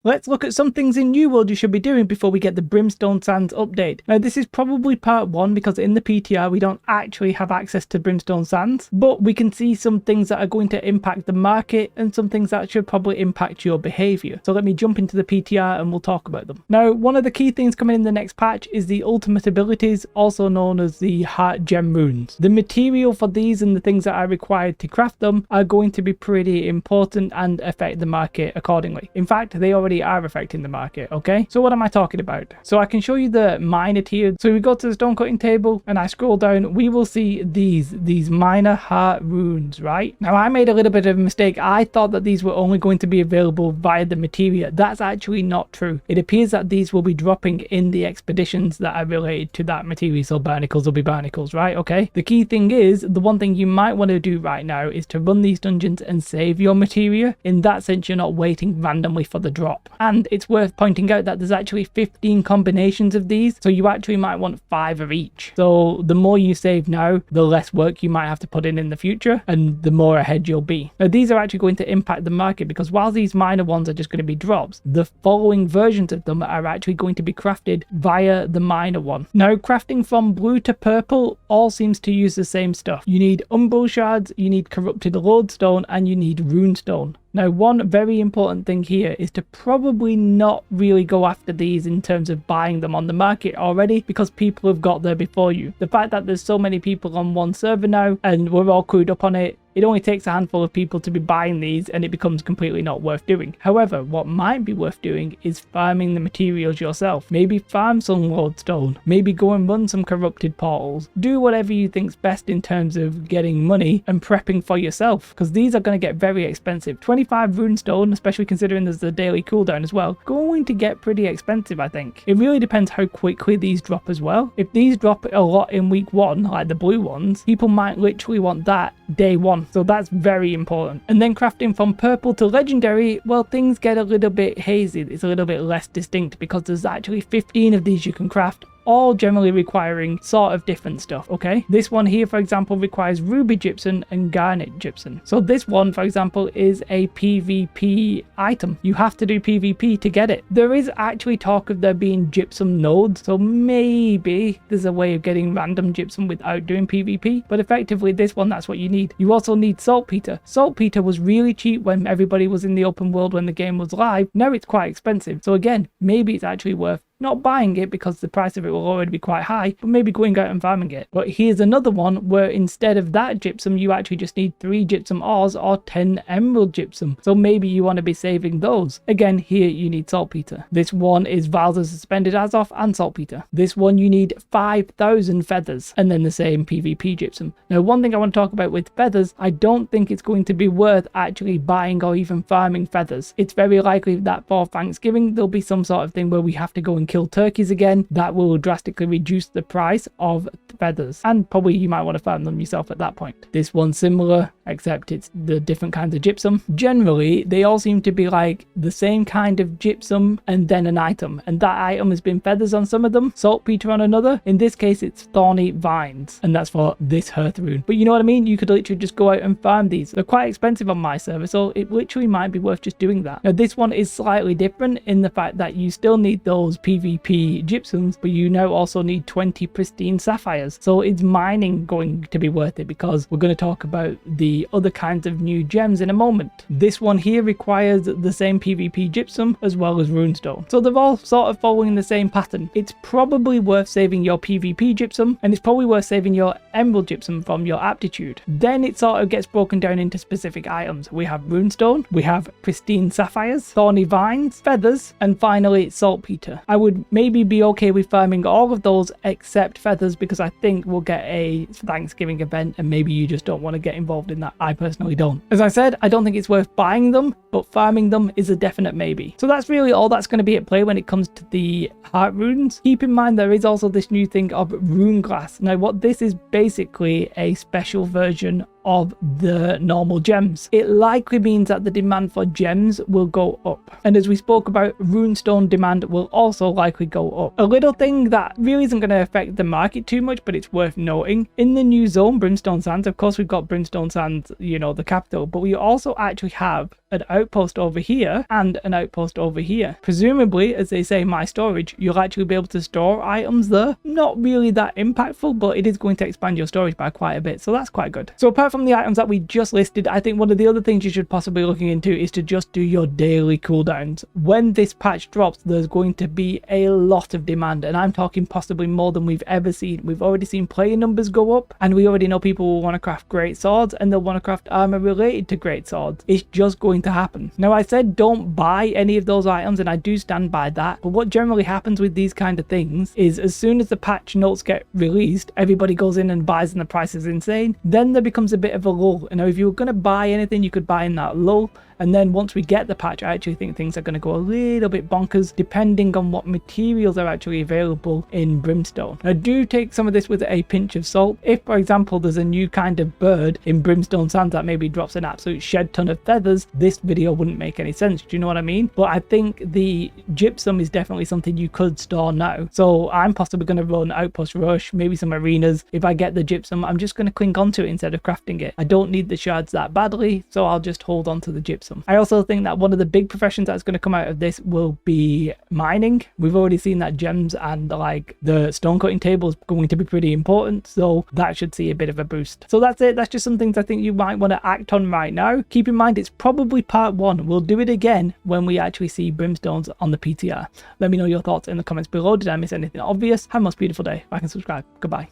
Let's look at some things in New World you should be doing before we get the Brimstone Sands update. Now this is probably part 1 because in the PTR we don't actually have access to Brimstone Sands, but we can see some things that are going to impact the market and some things that should probably impact your behavior. So let me jump into the PTR and we'll talk about them. Now one of the key things coming in the next patch is the ultimate abilities, also known as the Heart Gem Runes. The material for these and the things that are required to craft them are going to be pretty important and affect the market accordingly. In fact, they already are affecting the market. Okay, so what am I talking about? So I can show you the minor tier. So we go to the stone cutting table and I scroll down, we will see these minor heart runes, right? Now I made a little bit of a mistake. I thought that these were only going to be available via the materia. That's actually not true. It appears that these will be dropping in the expeditions that are related to that materia. So barnacles will be barnacles, right? Okay, the key thing is, the one thing you might want to do right now is to run these dungeons and save your materia. In that sense, you're not waiting randomly for the drop. And it's worth pointing out that there's actually 15 combinations of these, so you actually might want 5 of each. So the more you save now, the less work you might have to put in the future, and the more ahead you'll be. Now these are actually going to impact the market, because while these minor ones are just going to be drops, the following versions of them are actually going to be crafted via the minor one. Now crafting from blue to purple all seems to use the same stuff. You need umbral shards, you need corrupted lodestone, and you need runestone. Now one very important thing here is to probably not really go after these in terms of buying them on the market already, because people have got there before you. The fact that there's so many people on one server now and we're all crewed up on it, it only takes a handful of people to be buying these and it becomes completely not worth doing. However, what might be worth doing is farming the materials yourself. Maybe farm some lodestone, maybe go and run some corrupted portals. Do whatever you think's best in terms of getting money and prepping for yourself, because these are going to get very expensive. 25 runestone, especially considering there's the daily cooldown as well, going to get pretty expensive. I think it really depends how quickly these drop as well. If these drop a lot in week 1, like the blue ones, people might literally want that day 1. So that's very important. And then crafting from purple to legendary, well, things get a little bit hazy. It's a little bit less distinct because there's actually 15 of these you can craft, all generally requiring sort of different stuff. Okay, this one here for example requires ruby gypsum and garnet gypsum. So this one for example is a PvP item. You have to do PvP to get it. There is actually talk of there being gypsum nodes, so maybe there's a way of getting random gypsum without doing PvP, but effectively this one, that's what you need. You also need saltpeter. Saltpeter was really cheap when everybody was in the open world, when the game was live. Now it's quite expensive, so again, maybe it's actually worth not buying it because the price of it will already be quite high, but maybe going out and farming it. But here's another one where instead of that gypsum, you actually just need 3 gypsum ores or 10 emerald gypsum. So maybe you want to be saving those. Again, here you need saltpeter. This one is vials of suspended Azoth and saltpeter. This one you need 5,000 feathers, and then the same PvP gypsum. Now one thing I want to talk about with feathers, I don't think it's going to be worth actually buying or even farming feathers. It's very likely that for Thanksgiving there'll be some sort of thing where we have to go and kill turkeys again. That will drastically reduce the price of feathers, and probably you might want to farm them yourself at that point. This one's similar, except it's the different kinds of gypsum. Generally they all seem to be like the same kind of gypsum and then an item, and that item has been feathers on some of them, saltpeter on another. In this case it's thorny vines, and that's for this hearth rune. But you know what I mean, you could literally just go out and farm these. They're quite expensive on my server, so it literally might be worth just doing that. Now this one is slightly different in the fact that you still need those PvP gypsums, but you now also need 20 pristine sapphires. So it's mining going to be worth it, because we're going to talk about the other kinds of new gems in a moment. This one here requires the same PvP gypsum as well as runestone, so they're all sort of following the same pattern. It's probably worth saving your PvP gypsum, and it's probably worth saving your emerald gypsum from your aptitude. Then it sort of gets broken down into specific items. We have runestone, we have pristine sapphires, thorny vines, feathers, and finally saltpeter. I would maybe be okay with farming all of those except feathers, because I think we'll get a Thanksgiving event and maybe you just don't want to get involved in that. I personally don't. As I said, I don't think it's worth buying them, but farming them is a definite maybe. So that's really all that's going to be at play when it comes to the heart runes. Keep in mind there is also this new thing of rune glass. Now what this is basically a special version of the normal gems. It likely means that the demand for gems will go up, and as we spoke about, runestone demand will also likely go up. A little thing that really isn't going to affect the market too much, but it's worth noting, in the new zone Brimstone Sands, of course we've got Brimstone Sands, you know, the capital, but we also actually have an outpost over here and an outpost over here. Presumably, as they say, my storage, you'll actually be able to store items there. Not really that impactful, but it is going to expand your storage by quite a bit, so that's quite good. So apart from the items that we just listed, I think one of the other things you should possibly be looking into is to just do your daily cooldowns. When this patch drops, there's going to be a lot of demand, and I'm talking possibly more than we've ever seen. We've already seen player numbers go up, and we already know people will want to craft great swords, and they'll want to craft armor related to great swords. It's just going to happen. Now, I said don't buy any of those items, and I do stand by that, but what generally happens with these kind of things is as soon as the patch notes get released, everybody goes in and buys and the price is insane. Then there becomes a bit of a lull. Now, if you were going to buy anything, you could buy in that lull. And then once we get the patch, I actually think things are going to go a little bit bonkers depending on what materials are actually available in Brimstone. Now, do take some of this with a pinch of salt. If, for example, there's a new kind of bird in Brimstone Sands that maybe drops an absolute shed ton of feathers, this video wouldn't make any sense. Do you know what I mean? But I think the gypsum is definitely something you could store now. So I'm possibly going to run Outpost Rush, maybe some arenas. If I get the gypsum, I'm just going to cling onto it instead of crafting it. I don't need the shards that badly, so I'll just hold on to the gypsum. I also think that one of the big professions that's going to come out of this will be mining. We've already seen that gems and like the stone cutting table is going to be pretty important, so that should see a bit of a boost. So that's it. That's just some things I think you might want to act on right now. Keep in mind it's probably part 1. We'll do it again when we actually see Brimstones on the PTR. Let me know your thoughts in the comments below. Did I miss anything obvious? Have a most beautiful day. Like and subscribe. Goodbye.